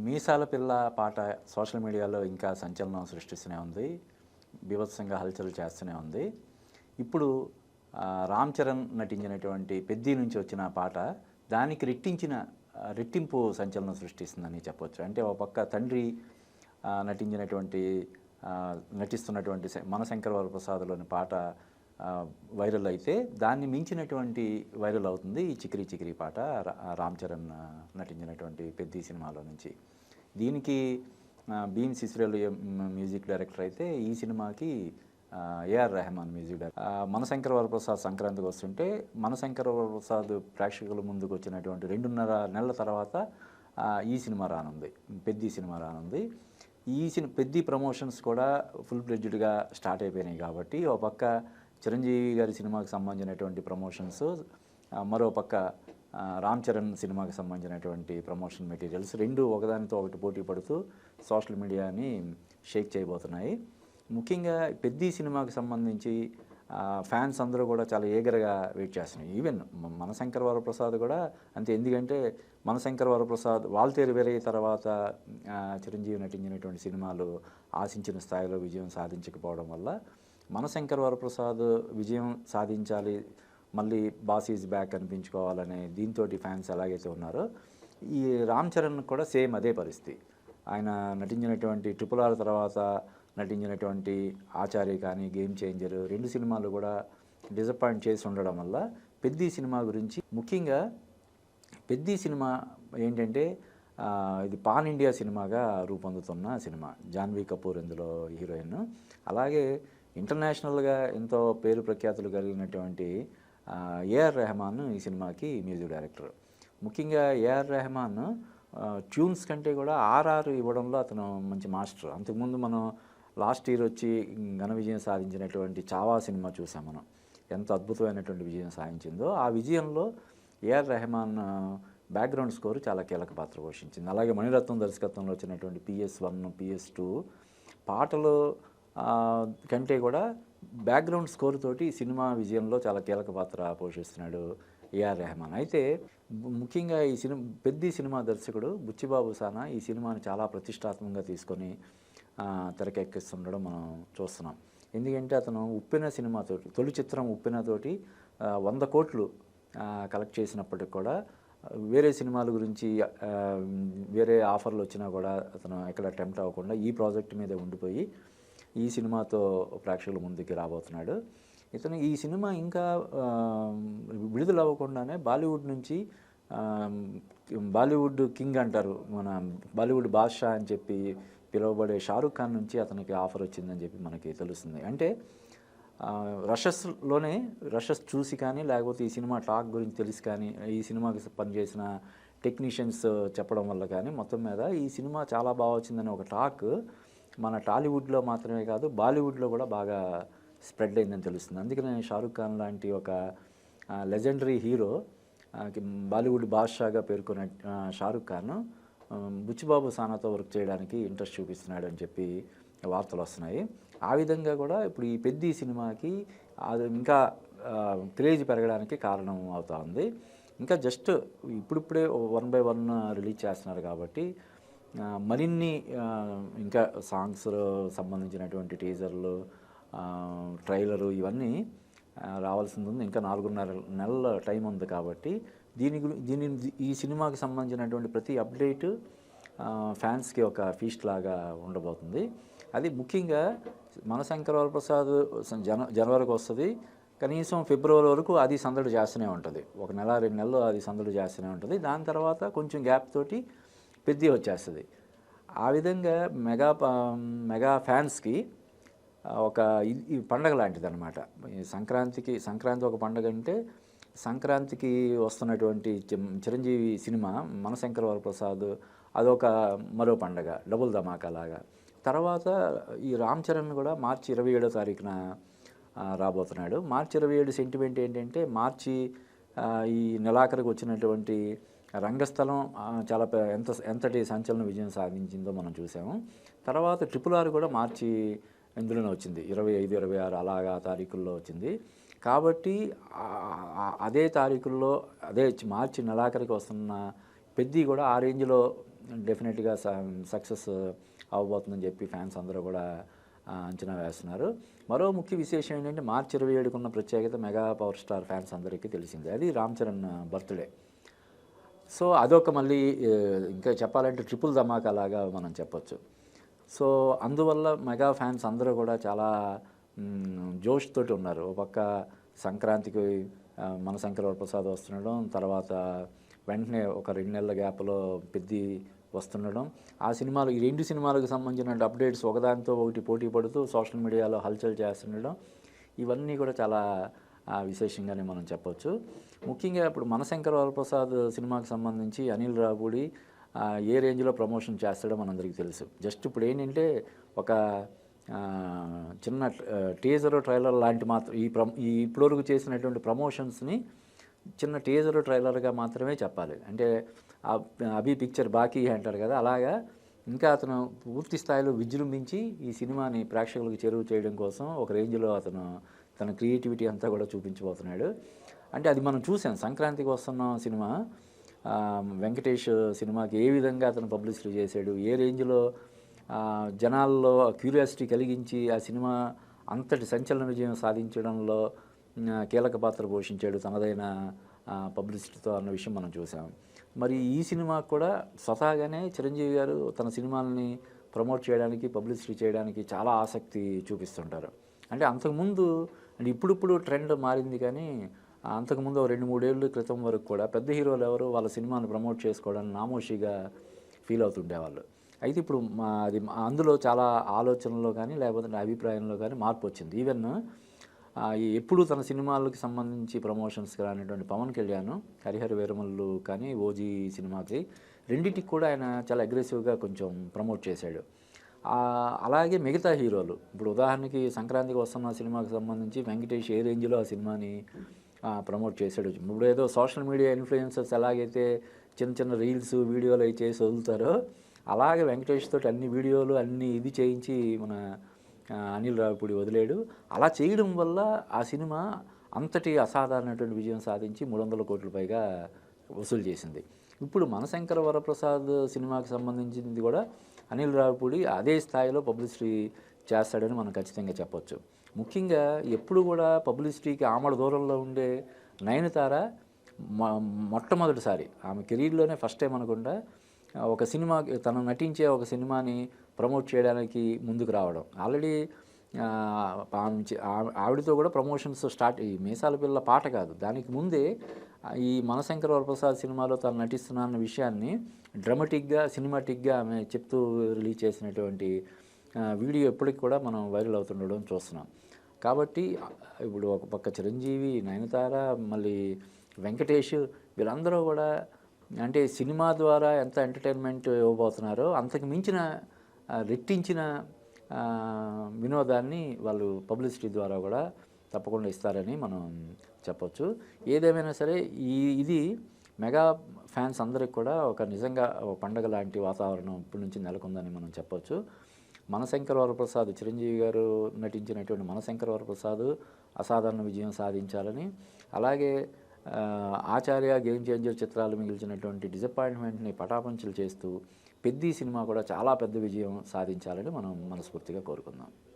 మీసాల పిల్ల పాట సోషల్ మీడియాలో ఇంకా సంచలనం సృష్టిస్తూనే ఉంది. బీభత్సంగా హల్చల్ చేస్తూనే ఉంది. ఇప్పుడు రామ్ చరణ్ నటించినటువంటి 'పెద్ది' నుంచి వచ్చిన పాట దానికి రెట్టింపు సంచలనం సృష్టిస్తుందని చెప్పొచ్చు. అంటే ఒక పక్క తండ్రి నటించినటువంటి నటిస్తున్నటువంటి మనశంకర వరప్రసాద్‌లోని పాట వైరల్ అయితే దాన్ని మించినటువంటి వైరల్ అవుతుంది ఈ 'చికిరి చికిరి' పాట రామ్ చరణ్ నటించినటువంటి 'పెద్ది' సినిమాలో నుంచి. దీనికి బీన్ సిసిరోలు మ్యూజిక్ డైరెక్టర్ అయితే ఈ సినిమాకి AR Rahman music director. Manashankara Varaprasad సంక్రాంతికి వస్తుంటే మనశంకర వరప్రసాద్ ప్రేక్షకుల ముందుకు వచ్చినటువంటి 2.5 నెలల తర్వాత ఈ సినిమా రానుంది, 'పెద్ది' సినిమా రానుంది. ఈ 'పెద్ది' ప్రమోషన్స్ కూడా ఫుల్ ఫ్లెడ్జ్డ్‌గా స్టార్ట్ అయిపోయినాయి కాబట్టి ఓ పక్క చిరంజీవి గారి సినిమాకి సంబంధించినటువంటి ప్రమోషన్స్, మరో పక్క రామ్ చరణ్ సినిమాకి సంబంధించినటువంటి ప్రమోషన్ మెటీరియల్స్ రెండు ఒకదానితో ఒకటి పోటీ పడుతూ సోషల్ మీడియాని షేక్ చేయబోతున్నాయి. ముఖ్యంగా 'పెద్ది' సినిమాకి సంబంధించి ఫ్యాన్స్ అందరూ కూడా చాలా ఈగర్‌గా వెయిట్ చేస్తున్నారు. ఈవెన్ మనశంకర వరప్రసాద్ కూడా అంతే. ఎందుకంటే మనశంకర వరప్రసాద్ వాల్తేరు వీరయ్య తర్వాత చిరంజీవి నటించినటువంటి సినిమాలు ఆశించిన స్థాయిలో విజయం సాధించకపోవడం వల్ల మనశంకర వరప్రసాద్ విజయం సాధించాలి, మళ్ళీ బాస్ ఈజ్ బ్యాక్ అనిపించుకోవాలనే దీంతో ఫ్యాన్స్ ఎలాగైతే ఉన్నారో ఈ రామ్ చరణ్ కూడా సేమ్ అదే పరిస్థితి. ఆయన నటించినటువంటి 'RRR' తర్వాత నటించినటువంటి 'ఆచార్య' కానీ 'గేమ్ చేంజర్' రెండు సినిమాలు కూడా డిసప్పాయింట్ చేసి ఉండడం వల్ల 'పెద్ది' సినిమా గురించి ముఖ్యంగా 'పెద్ది' సినిమా ఏంటంటే ఇది పాన్ ఇండియా సినిమాగా రూపొందుతున్న సినిమా. జాన్వీ కపూర్ ఇందులో హీరోయిన్. అలాగే ఇంటర్నేషనల్గా ఎంతో పేరు ప్రఖ్యాతులు కలిగినటువంటి ఏఆర్ రెహమాన్ ఈ సినిమాకి మ్యూజిక్ డైరెక్టర్. ముఖ్యంగా ఏఆర్ రెహమాన్ ట్యూన్స్ కంటే కూడా ఆర్ఆర్ ఇవ్వడంలో అతను మంచి మాస్టర్. అంతకుముందు మనం లాస్ట్ ఇయర్ వచ్చి ఘన విజయం సాధించినటువంటి 'చావా' సినిమా చూసాం మనం, ఎంత అద్భుతమైనటువంటి విజయం సాధించిందో. ఆ విజయంలో ఏఆర్ రెహమాన్ బ్యాక్గ్రౌండ్ స్కోర్ చాలా కీలక పాత్ర పోషించింది. అలాగే మణిరత్నం దర్శకత్వంలో వచ్చినటువంటి PS1, PS2 పాటలు కంటే కూడా బ్యాక్గ్రౌండ్ స్కోర్ తోటి సినిమా విజయంలో చాలా కీలక పాత్ర పోషిస్తున్నాడు ఏఆర్ రెహమాన్. అయితే ముఖ్యంగా ఈ 'పెద్ది' సినిమా దర్శకుడు బుచ్చిబాబు సానా ఈ సినిమాని చాలా ప్రతిష్టాత్మకంగా తీసుకొని తెరకెక్కిస్తుండడం మనం చూస్తున్నాం. ఎందుకంటే అతను 'ఉప్పెన' సినిమాతోటి, తొలి చిత్రం 'ఉప్పెన'తోటి 100 కోట్లు కలెక్ట్ చేసినప్పటికి కూడా వేరే సినిమాల గురించి వేరే ఆఫర్లు వచ్చినా కూడా అతను ఎక్కడ టెంప్ట్ అవ్వకుండా ఈ ప్రాజెక్ట్ మీద ఉండిపోయి ఈ సినిమాతో ప్రేక్షకుల ముందుకి రాబోతున్నాడు. ఇతను ఈ సినిమా ఇంకా విడుదల అవ్వకుండానే బాలీవుడ్ నుంచి బాలీవుడ్ కింగ్ అంటారు, మన బాలీవుడ్ బాద్షా అని చెప్పి పిలువబడే షారూఖ్ ఖాన్ నుంచి అతనికి ఆఫర్ వచ్చిందని చెప్పి మనకి తెలుస్తుంది. అంటే రషెస్ చూసి కానీ లేకపోతే ఈ సినిమా టాక్ గురించి తెలిసి కానీ ఈ సినిమాకి పనిచేసిన టెక్నీషియన్స్ చెప్పడం వల్ల కానీ మొత్తం మీద ఈ సినిమా చాలా బాగా వచ్చిందని ఒక టాక్ మన టాలీవుడ్లో మాత్రమే కాదు బాలీవుడ్లో కూడా బాగా స్ప్రెడ్ అయిందని తెలుస్తుంది. అందుకనే షారూఖ్ ఖాన్ లాంటి ఒక లెజెండరీ హీరో, బాలీవుడ్ బాద్షాగా పేర్కొన్న షారూఖ్ ఖాన్ బుచ్చిబాబు సానాతో వర్క్ చేయడానికి ఇంట్రెస్ట్ చూపిస్తున్నాడు అని చెప్పి వార్తలు వస్తున్నాయి. ఆ విధంగా కూడా ఇప్పుడు ఈ 'పెద్ది' సినిమాకి అది ఇంకా క్రేజ్ పెరగడానికి కారణం అవుతా ఉంది. ఇంకా జస్ట్ ఇప్పుడిప్పుడే 1 by 1 రిలీజ్ చేస్తున్నారు కాబట్టి మరిన్ని ఇంకా సాంగ్స్ సంబంధించినటువంటి టీజర్లు, ట్రైలరు ఇవన్నీ రావాల్సింది ఉంది. ఇంకా 4.5 నెలల టైం ఉంది కాబట్టి ఈ సినిమాకి సంబంధించినటువంటి ప్రతి అప్డేటు ఫ్యాన్స్కి ఒక ఫీస్ట్ లాగా ఉండబోతుంది. అది ముఖ్యంగా మనశంకర వరప్రసాద్ జనవరికి వస్తుంది, కనీసం ఫిబ్రవరి వరకు అది సందడి చేస్తూనే ఉంటుంది. 1 నెల 2 నెలలు అది సందడి చేస్తూనే ఉంటుంది. దాని తర్వాత కొంచెం గ్యాప్ తోటి 'పెద్ది' వచ్చేస్తుంది. ఆ విధంగా మెగా ఫ్యాన్స్కి ఒక ఈ పండగ లాంటిది అనమాట. సంక్రాంతి ఒక పండగ అంటే సంక్రాంతికి వస్తున్నటువంటి చిరంజీవి సినిమా మనశంకర వరప్రసాద్ అదొక మరో పండగ, డబుల్ ధమాకా లాగా. తర్వాత ఈ రామ్ చరణ్ కూడా మార్చి 27వ తారీఖున రాబోతున్నాడు. మార్చి 27 సెంటిమెంట్ ఏంటంటే మార్చి ఈ నెలాఖరికి వచ్చినటువంటి రంగస్థలం చాలా ఎంతటి సంచలన విజయం సాధించిందో మనం చూసాము. తర్వాత RRR కూడా మార్చి ఇందులోనే వచ్చింది, 25, 26 అలాగా తారీఖుల్లో వచ్చింది. కాబట్టి అదే తారీఖుల్లో అదే మార్చి నెలాఖరికి వస్తున్న 'పెద్ది' కూడా ఆ రేంజ్లో డెఫినెట్గా సక్సెస్ అవ్వబోతుందని చెప్పి ఫ్యాన్స్ అందరూ కూడా అంచనా వేస్తున్నారు. మరో ముఖ్య విశేషం ఏంటంటే మార్చి 27కు ఉన్న ప్రత్యేకత మెగా పవర్ స్టార్ ఫ్యాన్స్ అందరికీ తెలిసిందే. అది రామ్ చరణ్ బర్త్డే. సో అదొక మళ్ళీ ఇంకా చెప్పాలంటే ట్రిపుల్ ధమాకా లాగా మనం చెప్పొచ్చు. సో అందువల్ల మెగా ఫ్యాన్స్ అందరూ కూడా చాలా జోష్ తోటి ఉన్నారు. ఒక పక్క సంక్రాంతికి మనశంకర వరప్రసాద్ వస్తుండడం, తర్వాత వెంటనే ఒక 2 నెలల గ్యాప్లో పెద్ది వస్తుండడం, ఆ సినిమాలు ఈ 2 సినిమాలకు సంబంధించిన అప్డేట్స్ ఒకదానితో ఒకటి పోటీ పడుతూ సోషల్ మీడియాలో హల్చల్ చేస్తుండడం, ఇవన్నీ కూడా చాలా విశేషంగానే మనం చెప్పొచ్చు. ముఖ్యంగా ఇప్పుడు మనశంకర వరప్రసాద్ సినిమాకి సంబంధించి అనిల్ రావుపూడి ఏ రేంజ్లో ప్రమోషన్ చేస్తాడో మనందరికీ తెలుసు. జస్ట్ ఇప్పుడు ఏంటంటే ఒక చిన్న టీజర్ ట్రైలర్ లాంటి మాత్రం ఈ ఇప్పటివరకు చేసినటువంటి ప్రమోషన్స్ని చిన్న టీజర్ ట్రైలర్గా మాత్రమే చెప్పాలి. అంటే అభి పిక్చర్ బాకీ అంటారు కదా, అలాగా ఇంకా అతను పూర్తి స్థాయిలో విజృంభించి ఈ సినిమాని ప్రేక్షకులకు చేరువ చేయడం కోసం ఒక రేంజ్లో అతను తన క్రియేటివిటీ అంతా కూడా చూపించబోతున్నాడు. అంటే అది మనం చూసాం. సంక్రాంతికి వస్తున్న సినిమా వెంకటేష్ సినిమాకి ఏ విధంగా అతను పబ్లిసిటీ చేశాడు, ఏ రేంజ్లో జనాల్లో క్యూరియాసిటీ కలిగించి ఆ సినిమా అంతటి సంచలన విజయం సాధించడంలో కీలక పాత్ర పోషించాడు తనదైన పబ్లిసిటీతో అన్న విషయం మనం చూసాం. మరి ఈ సినిమాకు కూడా స్వతహాగానే చిరంజీవి గారు తన సినిమాలని ప్రమోట్ చేయడానికి, పబ్లిసిటీ చేయడానికి చాలా ఆసక్తి చూపిస్తుంటారు. అంటే అంతకుముందు అంటే ఇప్పుడిప్పుడు ట్రెండ్ మారింది, కానీ అంతకుముందు 2-3 ఏళ్ళ క్రితం వరకు కూడా పెద్ద హీరోలు ఎవరు వాళ్ళ సినిమాను ప్రమోట్ చేసుకోవడానికి నామోషిగా ఫీల్ అవుతుండేవాళ్ళు. అయితే ఇప్పుడు అది అందులో చాలా ఆలోచనలో కానీ లేకపోతే అభిప్రాయంలో కానీ మార్పు వచ్చింది. ఈవెన్ ఎప్పుడు తన సినిమాలకు సంబంధించి ప్రమోషన్స్ రానటువంటి పవన్ కళ్యాణ్ హరిహర వీరమల్లు కానీ ఓజీ సినిమాకి రెండింటికి కూడా ఆయన చాలా అగ్రెసివ్గా కొంచెం ప్రమోట్ చేశాడు. అలాగే మిగతా హీరోలు ఇప్పుడు ఉదాహరణకి సంక్రాంతికి వస్తున్న సినిమాకి సంబంధించి వెంకటేష్ ఏ రేంజ్లో ఆ సినిమాని ప్రమోట్ చేశాడు. ఇప్పుడు ఏదో సోషల్ మీడియా ఇన్ఫ్లుయెన్సర్స్ ఎలాగైతే చిన్న చిన్న రీల్స్ వీడియోలు అవి చేసి వదులుతారో అలాగే వెంకటేష్ తోటి అన్ని వీడియోలు అన్ని ఇది చేయించి మన అనిల్ రావిపూడి వదిలేడు. అలా చేయడం వల్ల ఆ సినిమా అంతటి అసాధారణటువంటి విజయం సాధించి 300 కోట్ల పైగా వసూలు చేసింది. ఇప్పుడు మనశంకర వరప్రసాద్ సినిమాకి సంబంధించింది కూడా అనిల్ రావిపూడి అదే స్థాయిలో పబ్లిసిటీ చేస్తాడని మనం ఖచ్చితంగా చెప్పొచ్చు. ముఖ్యంగా ఎప్పుడు కూడా పబ్లిసిటీకి ఆమడ దూరంలో ఉండే నయనతార మొట్టమొదటిసారి ఆమె కెరీర్లోనే ఫస్ట్ టైం అనుకుంటా ఒక సినిమా తను నటించే ఒక సినిమాని ప్రమోట్ చేయడానికి ముందుకు రావడం. ఆల్రెడీ ఆవిడతో కూడా ప్రమోషన్స్ స్టార్ట్. ఈ మీసాల పిల్ల పాట కాదు, దానికి ముందే ఈ మనశంకర వరప్రసాద్ సినిమాలో తను నటిస్తున్న అన్న విషయాన్ని డ్రామాటిక్గా సినిమాటిక్గా ఆమె చెప్తూ రిలీజ్ చేసినటువంటి వీడియో ఎప్పటికి కూడా మనం వైరల్ అవుతుండడం చూస్తున్నాం. కాబట్టి ఇప్పుడు ఒక పక్క చిరంజీవి, నయనతార, మళ్ళీ వెంకటేష్ వీళ్ళందరూ కూడా అంటే సినిమా ద్వారా ఎంత ఎంటర్టైన్మెంట్ ఇవ్వబోతున్నారో అంతకు మించిన రెట్టించిన వినోదాన్ని వాళ్ళు పబ్లిసిటీ ద్వారా కూడా తప్పకుండా ఇస్తారని మనం చెప్పొచ్చు. ఏదేమైనా సరే ఇది మెగా ఫ్యాన్స్ అందరికి కూడా ఒక నిజంగా ఒక పండగ లాంటి వాతావరణం ఇప్పటి నుంచి నెలకొందని మనం చెప్పొచ్చు. మనశంకర వరప్రసాద్ చిరంజీవి గారు నటించినటువంటి మనశంకర వరప్రసాద్ అసాధారణ విజయం సాధించాలని, అలాగే ఆచార్య, గేమ్ చేంజర్ చిత్రాలు మిగిల్చినటువంటి డిసప్పాయింట్మెంట్ని పటాపంచలు చేస్తూ పెద్ది సినిమా కూడా చాలా పెద్ద విజయం సాధించాలని మనం మనస్ఫూర్తిగా కోరుకుందాం.